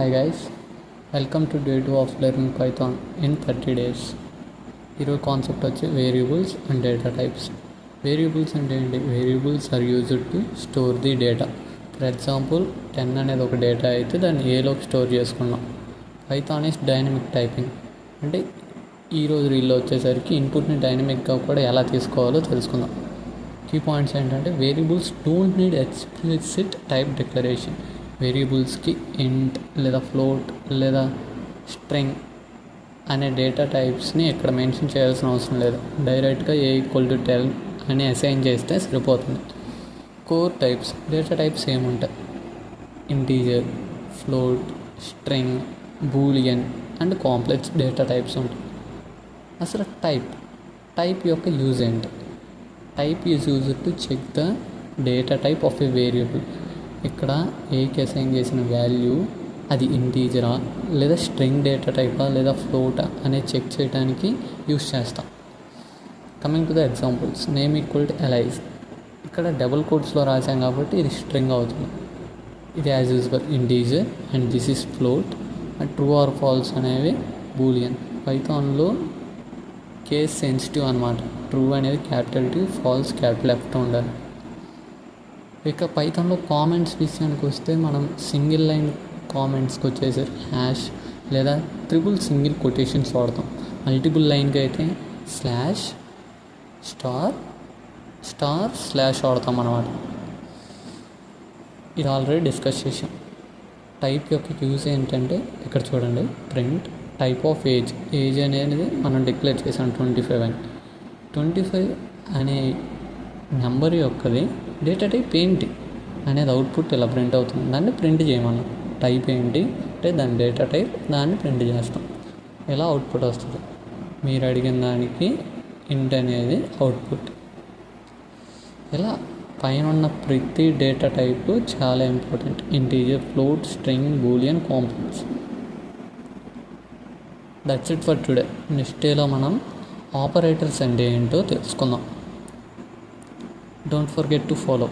Hi guys, welcome to day 2 of learning Python in 30 days. ఈరోజు concept వచ్చి variables and data types. Variables అంటే ఏంటి? Variables are used to store the data. For example 10 అనేది ఒక data అయితే దాన్ని ఏలోకి స్టోర్ చేసుకున్నాం. పైథాన్ ఈస్ డైనమిక్ టైపింగ్ అంటే ఈరోజు రీల్లో వచ్చేసరికి ఇన్పుట్ని డైనమిక్గా కూడా ఎలా తీసుకోవాలో తెలుసుకుందాం. కీ పాయింట్స్ ఏంటంటే variables don't need explicit type declaration. వేరియబుల్స్కి ఇంట్ లేదా ఫ్లోట్ లేదా స్ట్రింగ్ అనే డేటా టైప్స్ని ఇక్కడ మెన్షన్ చేయాల్సిన అవసరం లేదు. డైరెక్ట్గా A=10 అని అసైన్ చేస్తే సరిపోతుంది. కోర్ టైప్స్ డేటా టైప్స్ ఏముంటాయి? Integer, float, string, boolean and complex data types ఉంటాయి. అసలు టైప్ యొక్క యూజ్ ఏంటి? Type is used to check the data type of a variable. ఇక్కడ ఏకి అసైన్ చేసిన వాల్యూ అది ఇంటీజరా లేదా స్ట్రింగ్ డేటా టైపా లేదా ఫ్లోటా అనేది చెక్ చేయడానికి యూస్ చేస్తాం. Coming to the examples, name equal to అలైజ్. ఇక్కడ డబుల్ కోట్స్లో రాసాం కాబట్టి ఇది స్ట్రింగ్ అవుతుంది. ఇది as usual integer and this is float. And true or false అనేవి బూలియన్. పైథాన్లో కేస్ సెన్సిటివ్ అనమాట. ట్రూ అనేది capital T, false capital F ఉండాలి. ఇక పైథాన్లో కామెంట్స్ విషయానికి వస్తే మనం సింగిల్ లైన్ కామెంట్స్కి వచ్చేసరికి హ్యాష్ లేదా ట్రిపుల్ సింగిల్ కొటేషన్స్ వాడతాం. మల్టిపుల్ లైన్కి అయితే స్లాష్ స్టార్ స్టార్ స్లాష్ వాడతాం అన్నమాట. ఇది ఆల్రెడీ డిస్కస్ చేసాం. టైప్ యొక్క యూజ్ ఏంటంటే ఇక్కడ చూడండి, ప్రింట్ టైప్ ఆఫ్ ఏజ్ అనేది మనం డిక్లేర్ చేసాం 25 అని. 25 అనే నెంబర్ యొక్కది డేటా టైప్ ఏంటి అనేది అవుట్పుట్ ఇలా ప్రింట్ అవుతుంది. దాన్ని ప్రింట్ చేయమన్నాం. టైప్ ఏంటి అంటే దాని డేటా టైప్, దాన్ని ప్రింట్ చేస్తాం. ఇలా అవుట్పుట్ వస్తుంది. మీరు అడిగిన దానికి ఇంట్ అనేది అవుట్పుట్. ఇలా పైన ఉన్న ప్రతి డేటా టైప్ చాలా important. Integer, float, string, Boolean, complex. That's it for today. Next డేలో మనం ఆపరేటర్స్ అంటే ఏంటో తెలుసుకుందాం. Don't forget to follow.